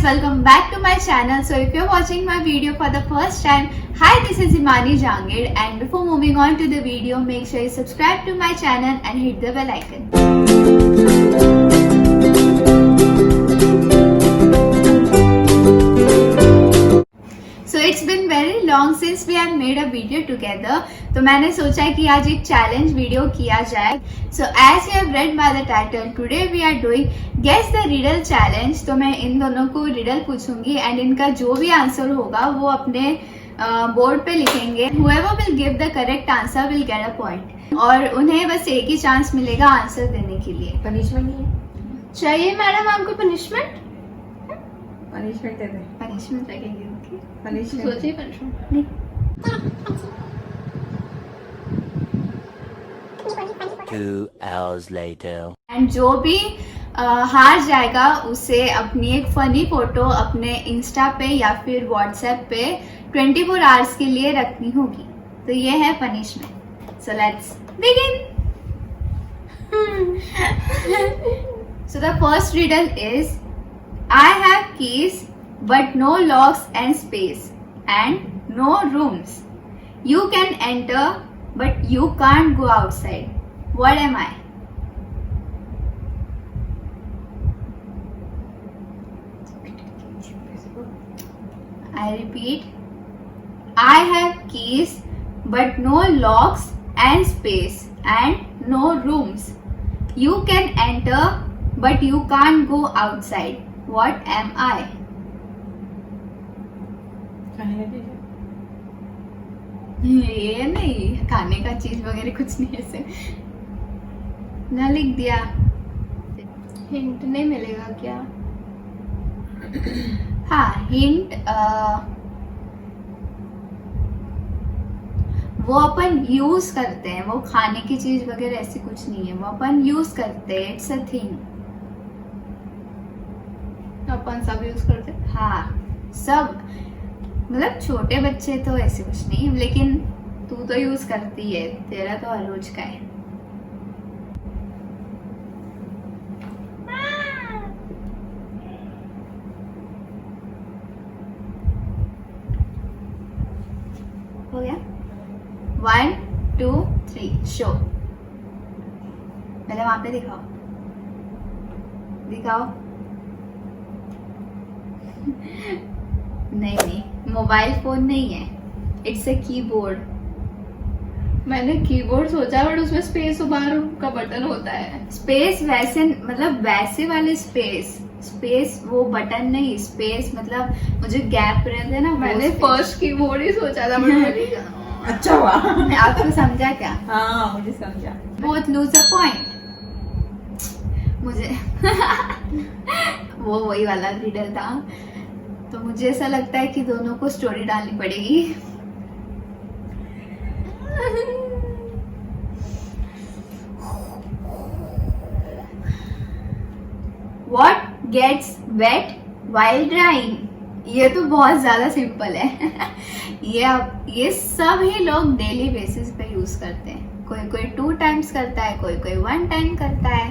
guys, welcome back to my channel. So if you're watching my video for the first time, hi, this is Imani Jangir, and before moving on to the video, make sure you subscribe to my channel and hit the bell icon. So it's been very long since we have made a video together. तो मैंने सोचा कि आज एक challenge video किया जाए. So as you have read by the title, today we are doing guess the riddle challenge. तो मैं इन दोनों को रिडल पूछूंगी एंड इनका जो भी आंसर होगा वो अपने बोर्ड पे लिखेंगे. Whoever will give the correct answer will get a point. और उन्हें बस एक ही चांस मिलेगा आंसर देने के लिए. पनिशमेंट नहीं है? चाहिए मैडम आपको पनिशमेंट? पनिशमेंट दे दे. पनिशमेंट लगेगी. पनिशमेंट सोचिए पनिशमेंट नहीं. 2 hours later. एंड जो भी हार जाएगा उसे अपनी एक फनी फोटो अपने इंस्टा पे या फिर व्हाट्सएप पे 24 आवर्स के लिए रखनी होगी. तो ये है punishment. So let's begin. So the first riddle is I have keys but no locks and space and no rooms. You can enter but you can't go outside. What am I? I repeat. I have keys but no locks and space and no rooms. You can enter but you can't go outside. What am I? ये नहीं, खाने का चीज वगैरह कुछ नहीं ऐसे ना लिख दिया. हिंट नहीं मिलेगा क्या? हाँ, हिंट वो अपन यूज करते हैं. वो खाने की चीज वगैरह ऐसी कुछ नहीं है. वो अपन यूज करते हैं. It's a thing. अपन सब यूज करते हैं. हाँ, सब. मतलब छोटे बच्चे तो ऐसे कुछ नहीं, लेकिन तू तो यूज करती है. तेरा तो हर रोज का है. हो गया. 1 2 3 शो. पहले वहां पे दिखाओ. दिखाओ. नहीं, मोबाइल फोन नहीं है. It's a keyboard. मैंने कीबोर्ड सोचा बट उसमें स्पेस बार का बटन होता है. स्पेस वैसे मतलब वैसे वाले स्पेस वो बटन नहीं. स्पेस मतलब मुझे गैप रहते ना. मैंने फर्स्ट कीबोर्ड ही सोचा था बट अच्छा हुआ. आपको समझा क्या? हाँ, मुझे समझा. Both lose a point. मुझे वो वही वाला रिडल था. तो मुझे ऐसा लगता है कि दोनों को स्टोरी डालनी पड़ेगी. What gets wet while drying? ये तो बहुत ज्यादा सिंपल है. ये सब ही लोग डेली बेसिस पे यूज करते हैं. कोई 2 टाइम्स करता है, कोई 1 टाइम करता है.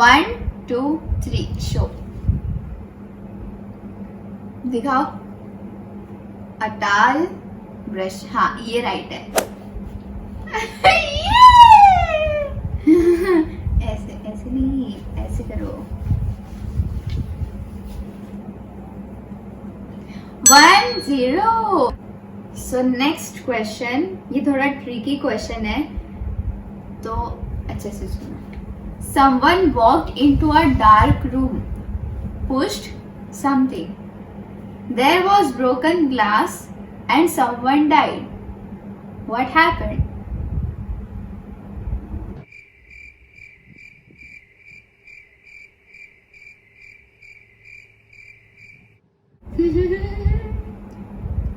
1 2 3 शो. दिखाओ. अटाल ब्रश. हाँ, ये राइट है. ऐसे नहीं, ऐसे करो. 1-0. So next question. ये थोड़ा ट्रिकी क्वेश्चन है तो अच्छे से सुनो. Someone walked into a dark room, pushed something. There was broken glass and someone died. What happened?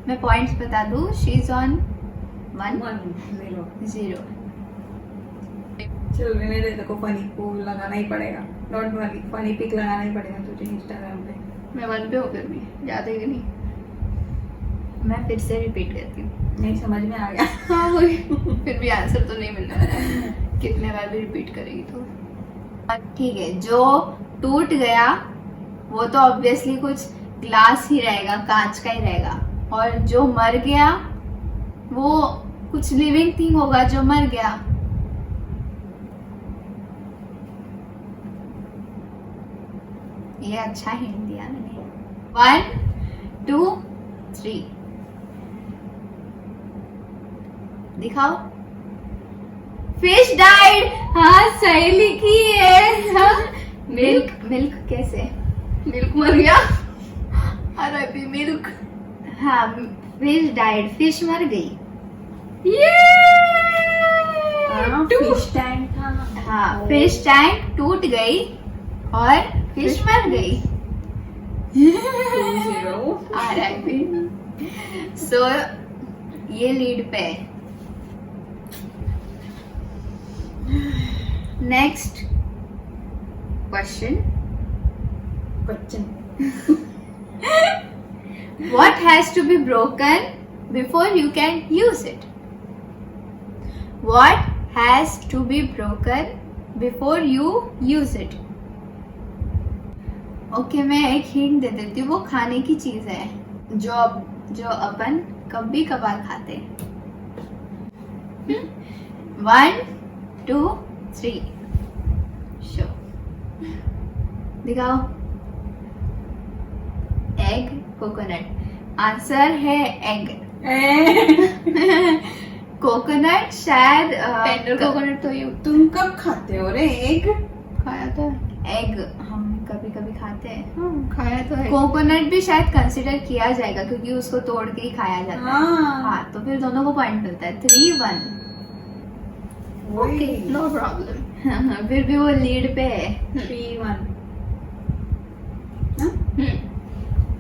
मैं पॉइंट्स बता दूं. She is on 1-0. चल मेरे को फनी को लगाना ही पड़ेगा. डोंट वरी, फनी पिक लगाना ही पड़ेगा तुझे इंस्टाग्राम पे. मैं 1 पे होकर भी याद है कि नहीं? मैं फिर से रिपीट करती हूँ. नहीं, समझ में आ गया. हाँ, वही. फिर भी आंसर तो नहीं मिलने वाला है. कितने बार भी रिपीट करेगी तो. ठीक है. जो टूट गया वो तो ऑब्वियसली कुछ ग्लास ही रहेगा, कांच का ही रहेगा। और जो मर गया वो कुछ लिविंग थिंग होगा जो मर गया। ये अच्छा हिंट दिया मैंने। 1 2 3 दिखाओ। Fish died. हाँ सही लिखी है। मिल्क मिल्क कैसे? मिल्क मर गया। R.I.P. मिल्क। हाँ फिश डाइड, फिश मर गई। फिश टैंक था। हाँ फिश टैंक टूट गई और फिश मर गई। 2-0। R.I.P. सो ये लीड पे। Next question. What has to be broken before you can use it? What has to be broken before you use it? Okay मैं एक हिंट दे देती हूँ। वो खाने की चीज है जो अपन कभी कभार खाते हैं। 1 2 3 शो दिखाओ। Egg coconut. आंसर है एग। कोकोनट शायद टेंडर कोकोनट तो ये तुम कब खाते हो रे एग? खाया तो एग हम कभी कभी खाते हैं। खाया तो है। कोकोनट भी शायद कंसिडर किया जाएगा क्योंकि उसको तोड़ के ही खाया जाता है। हाँ। हाँ तो फिर दोनों को पॉइंट मिलता है। 3-1। Okay no problem. फिर भी वो लीड पे है। 3-1।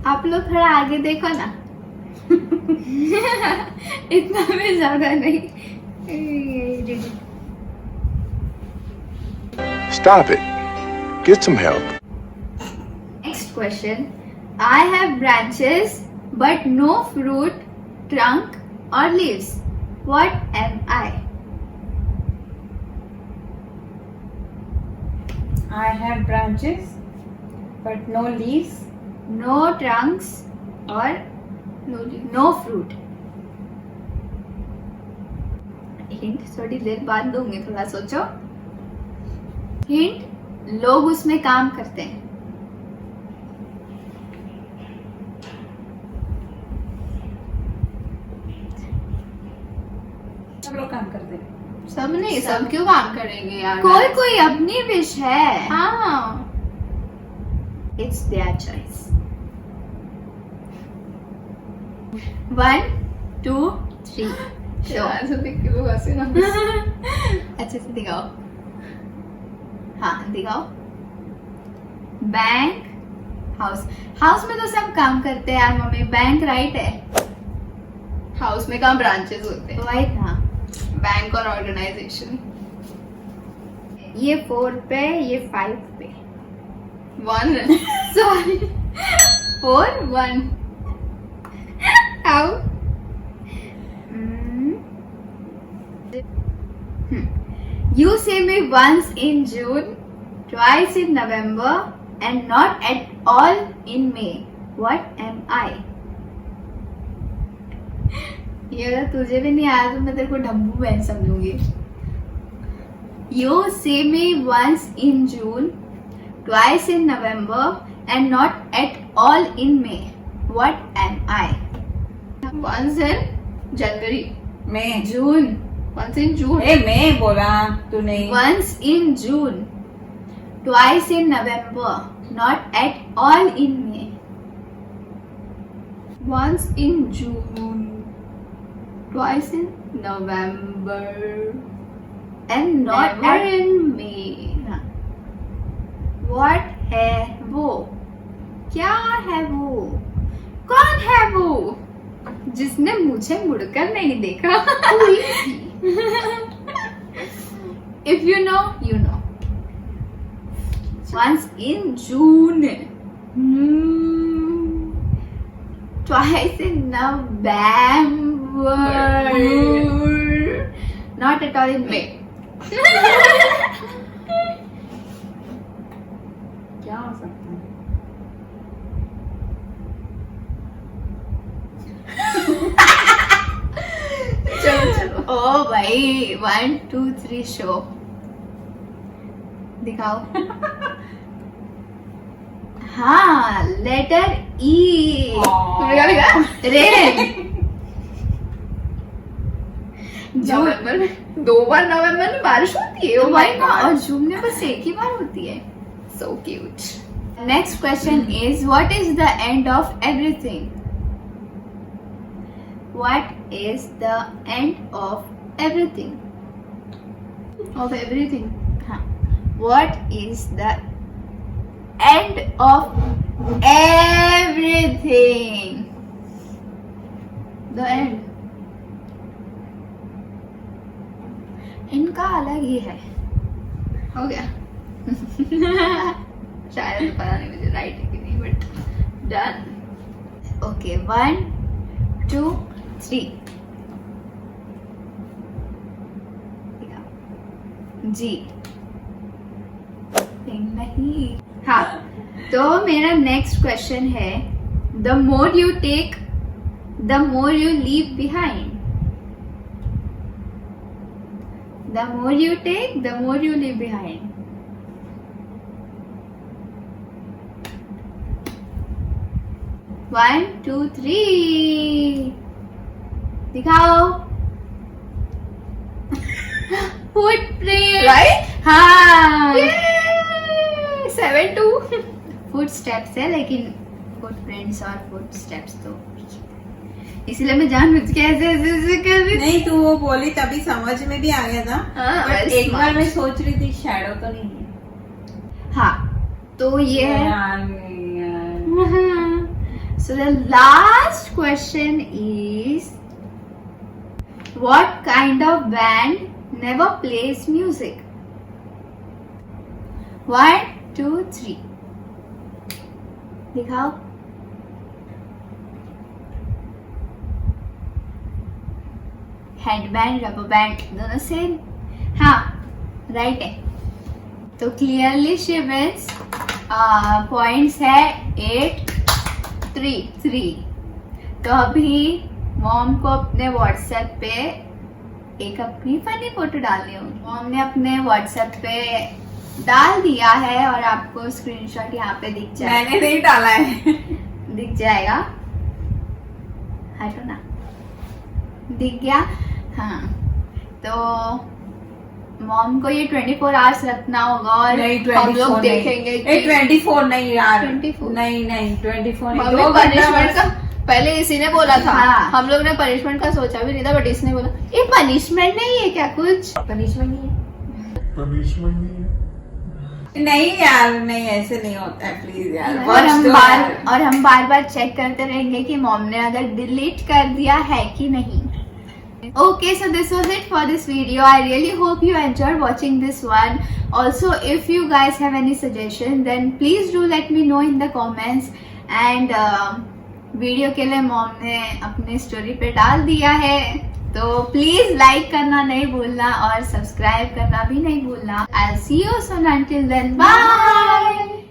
आप लोग थोड़ा आगे देखो ना। इतना भी ज्यादा नहीं। Stop it. Get some help. Next question. I have branches but no fruit, trunk or leaves. What am I? I have branches but no leaves. No trunks or no fruit. Hint थोड़ी देर बाद दूंगी, थोड़ा सोचो। Hint लोग उसमें काम करते हैं। सब लोग काम करते हैं। सब नहीं, सब क्यों काम करेंगे यार? कोई कोई अपनी विश है। हाँ It's their choice. 1 2 3 शो। यार सब देख के लोग हंसे ना। अच्छे से दिखाओ। हाँ दिखाओ। Bank, house. हाउस में तो सब काम करते हैं यार मम्मी। बैंक राइट है। हाउस में कहाँ ब्रांचेस होते हैं? राइट ना। बैंक और ऑर्गेनाइजेशन। ये 4 पे, ये 5 पे। 1 sorry 4-1। How? You see me once in June, twice in November, and not at all in May. What am I? ये अगर तुझे भी नहीं आया तो मैं तेरे को डब्बू बहन समझूंगी। You see me once in June, twice in November, and not at all in May. What am I? once in जनवरी, मैं June. once in जून, ए मैं बोला तू नहीं। Once in June, twice in November, not at all in May. once in June, twice in November, And not never at in May. What है वो? क्या है वो? कौन है वो जिसने मुझे मुड़कर नहीं देखा? If you know, you know. Once in June, twice in November, not at all in May. क्या हो सकता है? शो भाई, 1 2 3 शो दिखाओ। हाँ, लेटर ई। तुमने क्या लिखा? रेन। जून। नवंबर में 2 बार नवंबर में बारिश होती है। Oh my God, और जून में बस एक ही बार होती है। So cute. Next question is, what is the end of everything? What is the end of everything? Of everything. हाँ. What is the end of everything? The end. इनका अलग ही है। हो गया। शायद पता नहीं मुझे राइट है कि नहीं, बट डन। Okay, 1 2 3 जी नहीं। हाँ, तो मेरा नेक्स्ट क्वेश्चन है, the more you take the more you leave behind. The more you take the more you leave behind. 1 2 3 दिखाओ। फुटप्रिंट। Right? हाँ, 7-2. फुट स्टेप्स है, लेकिन फुटप्रिंट्स और फुट स्टेप्स तो इसलिए मैं जानबूझ के ऐसे ऐसे ऐसे कर रही थी। नहीं, तू वो बोली तभी समझ में भी आ गया था। हाँ, But very एक बार smart. मैं सोच रही थी शैडो तो नहीं है। हाँ, तो ये है। यार। So the last question is, what kind of band never plays music? 1 2 3 दिखाओ। हेडबैंड, रबर बैंड दोनों सेम। हाँ, राइट है। तो क्लियरली शी विंस। पॉइंट्स है 8-3। तो अभी मॉम को अपने व्हाट्सएप पे एक अपनी फनी फोटो डालनी होगी। मॉम ने अपने व्हाट्सएप पे डाल दिया है और आपको स्क्रीनशॉट यहाँ पे दिख जाएगा। मैंने नहीं डाला है। दिख जाएगा, हटो ना, दिख गया। हाँ, तो मॉम को ये 24 आवर्स रखना होगा और नहीं, हम लोग 24 नहीं। देखेंगे ए, 24 नहीं यार। 24 नहीं 24 नहीं। मम्मी 2 पनिशमेंट का पहले इसी ने बोला था। हाँ। हम लोग ने पनिशमेंट का सोचा भी नहीं था, बट इसने बोला। ये पनिशमेंट नहीं है क्या कुछ? पनिशमेंट नहीं है। नहीं यार, नहीं, ऐसे नहीं होता है, प्लीज यार। और हम तो बार यार। और हम बार बार चेक करते रहेंगे कि मॉम ने अगर डिलीट कर दिया है कि नहीं। Okay, so this was it for this video. I really hope you enjoyed watching this one. Also, if you guys have any suggestion, then please do let me know in the comments. And video के लिए mom ने अपने story पे डाल दिया है, तो please like करना नहीं भूलना और सब्सक्राइब करना भी नहीं भूलना। I'll see you soon. Until then, bye.